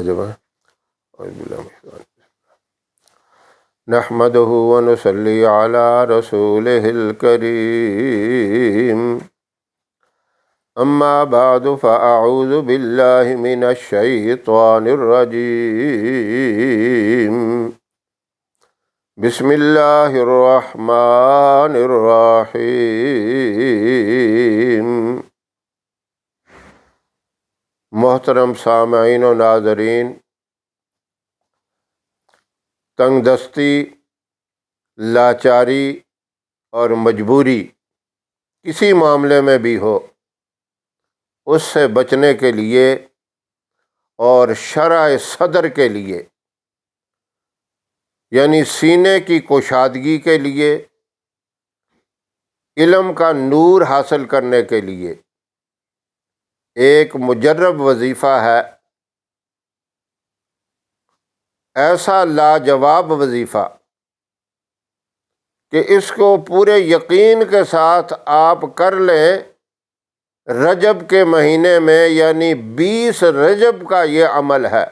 جمع نحمده ونصلي على رسوله الكريم اما بعد فاعوذ بالله من الشيطان الرجيم بسم اللہ الرحمن الرحیم۔ محترم سامعین و ناظرین، تنگ دستی، لاچاری اور مجبوری کسی معاملے میں بھی ہو، اس سے بچنے کے لیے اور شرح صدر کے لیے یعنی سینے کی کشادگی کے لیے، علم کا نور حاصل کرنے کے لیے ایک مجرب وظیفہ ہے، ایسا لاجواب وظیفہ کہ اس کو پورے یقین کے ساتھ آپ کر لیں۔ رجب کے مہینے میں یعنی 20 رجب کا یہ عمل ہے۔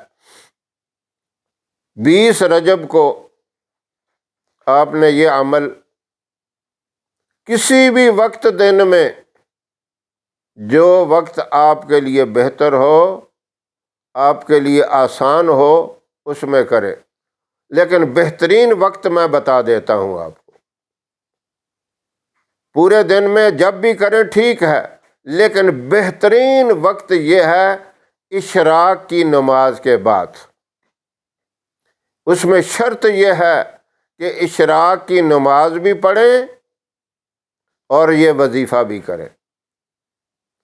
20 رجب کو آپ نے یہ عمل کسی بھی وقت دن میں، جو وقت آپ کے لیے بہتر ہو، آپ کے لیے آسان ہو، اس میں کریں، لیکن بہترین وقت میں بتا دیتا ہوں آپ کو۔ پورے دن میں جب بھی کریں ٹھیک ہے، لیکن بہترین وقت یہ ہے اشراق کی نماز کے بعد۔ اس میں شرط یہ ہے کہ اشراق کی نماز بھی پڑھیں اور یہ وظیفہ بھی کریں۔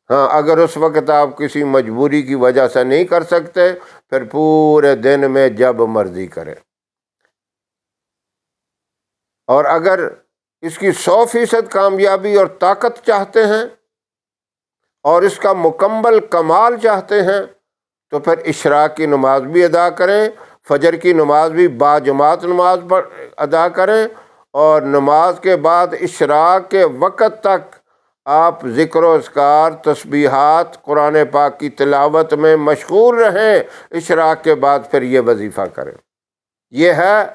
ہاں، اگر اس وقت آپ کسی مجبوری کی وجہ سے نہیں کر سکتے، پھر پورے دن میں جب مرضی کریں۔ اور اگر اس کی 100% کامیابی اور طاقت چاہتے ہیں اور اس کا مکمل کمال چاہتے ہیں تو پھر اشراق کی نماز بھی ادا کریں، فجر کی نماز بھی باجماعت نماز ادا کریں، اور نماز کے بعد اشراق کے وقت تک آپ ذکر و اذکار، تسبیحات، قرآن پاک کی تلاوت میں مشغول رہیں۔ اشراق کے بعد پھر یہ وظیفہ کریں۔ یہ ہے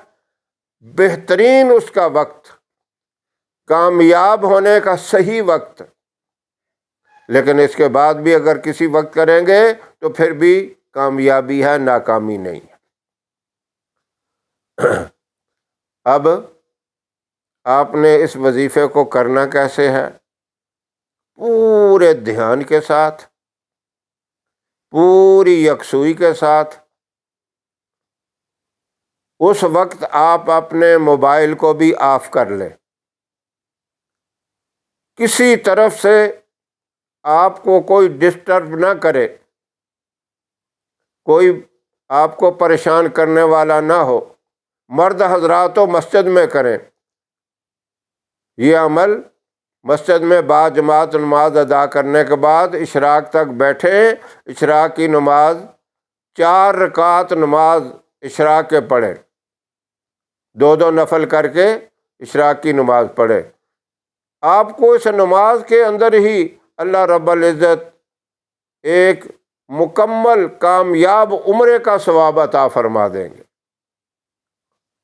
بہترین اس کا وقت، کامیاب ہونے کا صحیح وقت۔ لیکن اس کے بعد بھی اگر کسی وقت کریں گے تو پھر بھی کامیابی ہے، ناکامی نہیں ہے۔ اب آپ نے اس وظیفے کو کرنا کیسے ہے؟ پورے دھیان کے ساتھ، پوری یکسوئی کے ساتھ۔ اس وقت آپ اپنے موبائل کو بھی آف کر لیں، کسی طرف سے آپ کو کوئی ڈسٹرب نہ کرے، کوئی آپ کو پریشان کرنے والا نہ ہو۔ مرد حضرات تو مسجد میں کریں یہ عمل، مسجد میں باجماعت نماز ادا کرنے کے بعد اشراق تک بیٹھیں، اشراق کی نماز 4 رکعت نماز اشراق کے پڑھیں، 2 نفل کر کے اشراق کی نماز پڑھیں۔ آپ کو اس نماز کے اندر ہی اللہ رب العزت ایک مکمل کامیاب عمرے کا ثواب عطا فرما دیں گے۔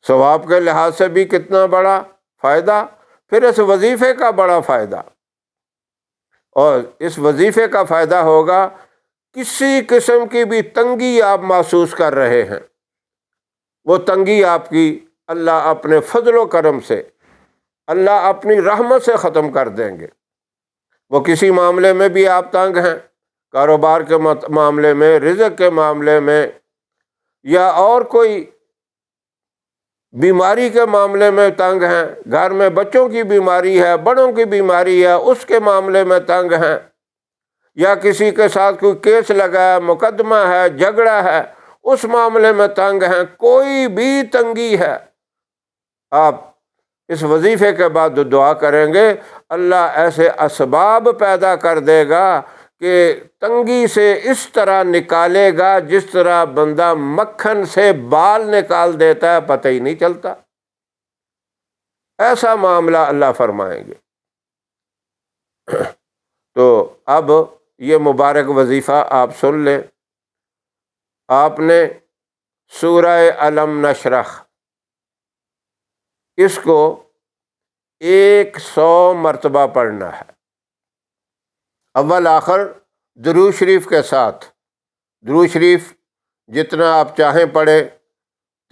ثواب کے لحاظ سے بھی کتنا بڑا فائدہ، پھر اس وظیفے کا بڑا فائدہ۔ اور اس وظیفے کا فائدہ ہوگا، کسی قسم کی بھی تنگی آپ محسوس کر رہے ہیں، وہ تنگی آپ کی اللہ اپنے فضل و کرم سے، اللہ اپنی رحمت سے ختم کر دیں گے۔ وہ کسی معاملے میں بھی آپ تنگ ہیں، کاروبار کے معاملے میں، رزق کے معاملے میں، یا اور کوئی بیماری کے معاملے میں تنگ ہیں، گھر میں بچوں کی بیماری ہے، بڑوں کی بیماری ہے، اس کے معاملے میں تنگ ہیں، یا کسی کے ساتھ کوئی کیس لگا ہے، مقدمہ ہے، جھگڑا ہے، اس معاملے میں تنگ ہیں، کوئی بھی تنگی ہے، آپ اس وظیفے کے بعد دعا کریں گے، اللہ ایسے اسباب پیدا کر دے گا کہ تنگی سے اس طرح نکالے گا جس طرح بندہ مکھن سے بال نکال دیتا ہے، پتہ ہی نہیں چلتا۔ ایسا معاملہ اللہ فرمائیں گے۔ تو اب یہ مبارک وظیفہ آپ سن لیں۔ آپ نے سورہ الم نشرح اس کو 100 مرتبہ پڑھنا ہے، اول آخر درود شریف کے ساتھ۔ درود شریف جتنا آپ چاہیں پڑھیں،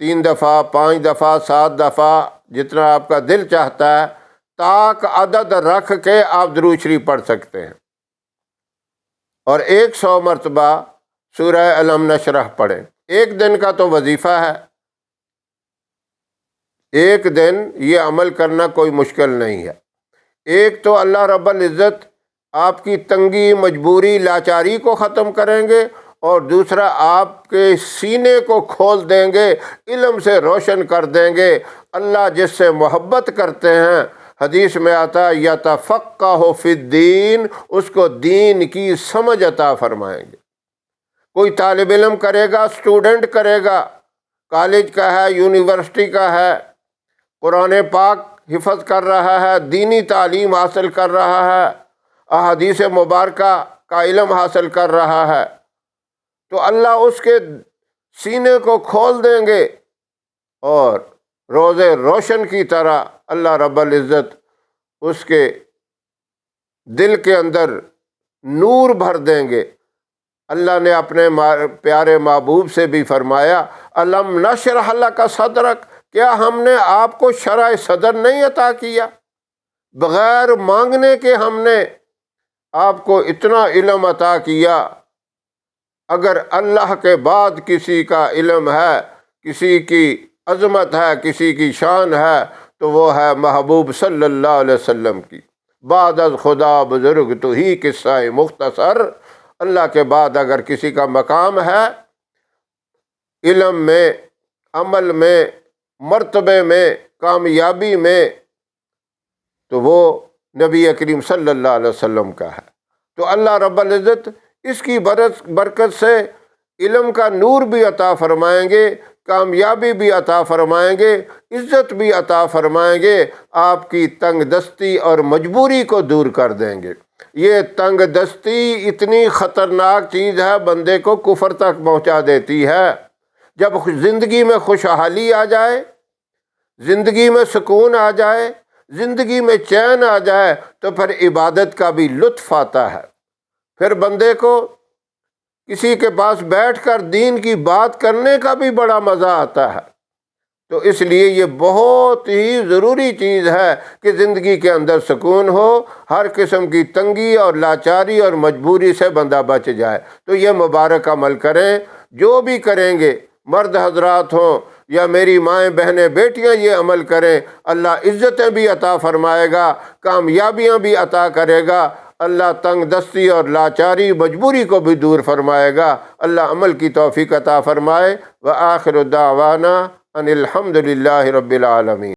3 دفعہ، 5 دفعہ، 7 دفعہ، جتنا آپ کا دل چاہتا ہے، طاق عدد رکھ کے آپ درود شریف پڑھ سکتے ہیں، اور 100 مرتبہ سورہ الم نشرح پڑھیں۔ ایک دن کا تو وظیفہ ہے، ایک دن یہ عمل کرنا کوئی مشکل نہیں ہے۔ ایک تو اللہ رب العزت آپ کی تنگی، مجبوری، لاچاری کو ختم کریں گے، اور دوسرا آپ کے سینے کو کھول دیں گے، علم سے روشن کر دیں گے۔ اللہ جس سے محبت کرتے ہیں، حدیث میں آتا ہے یتفقہ فی الدین، اس کو دین کی سمجھ عطا فرمائیں گے۔ کوئی طالب علم کرے گا، اسٹوڈنٹ کرے گا، کالج کا ہے، یونیورسٹی کا ہے، قرآن پاک حفظ کر رہا ہے، دینی تعلیم حاصل کر رہا ہے، احادیث مبارکہ کا علم حاصل کر رہا ہے، تو اللہ اس کے سینے کو کھول دیں گے، اور روز روشن کی طرح اللہ رب العزت اس کے دل کے اندر نور بھر دیں گے۔ اللہ نے اپنے پیارے محبوب سے بھی فرمایا الم نشرح لک صدرک، کیا ہم نے آپ کو شرح صدر نہیں عطا کیا؟ بغیر مانگنے کے ہم نے آپ کو اتنا علم عطا کیا۔ اگر اللہ کے بعد کسی کا علم ہے، کسی کی عظمت ہے، کسی کی شان ہے، تو وہ ہے محبوب صلی اللہ علیہ وسلم کی۔ بعد از خدا بزرگ تو ہی قصہ مختصر، اللہ کے بعد اگر کسی کا مقام ہے علم میں، عمل میں، مرتبے میں، کامیابی میں، تو وہ نبی کریم صلی اللہ علیہ وسلم کا ہے۔ تو اللہ رب العزت اس کی برکت سے علم کا نور بھی عطا فرمائیں گے، کامیابی بھی عطا فرمائیں گے، عزت بھی عطا فرمائیں گے، آپ کی تنگ دستی اور مجبوری کو دور کر دیں گے۔ یہ تنگ دستی اتنی خطرناک چیز ہے، بندے کو کفر تک پہنچا دیتی ہے۔ جب زندگی میں خوشحالی آ جائے، زندگی میں سکون آ جائے، زندگی میں چین آ جائے، تو پھر عبادت کا بھی لطف آتا ہے، پھر بندے کو کسی کے پاس بیٹھ کر دین کی بات کرنے کا بھی بڑا مزہ آتا ہے۔ تو اس لیے یہ بہت ہی ضروری چیز ہے کہ زندگی کے اندر سکون ہو، ہر قسم کی تنگی اور لاچاری اور مجبوری سے بندہ بچ جائے۔ تو یہ مبارک عمل کریں، جو بھی کریں گے، مرد حضرات ہوں یا میری مائیں بہنیں بیٹیاں، یہ عمل کریں، اللہ عزتیں بھی عطا فرمائے گا، کامیابیاں بھی عطا کرے گا، اللہ تنگ دستی اور لاچاری مجبوری کو بھی دور فرمائے گا۔ اللہ عمل کی توفیق عطا فرمائے۔ وآخر دعوانا ان الحمد للہ رب العالمین۔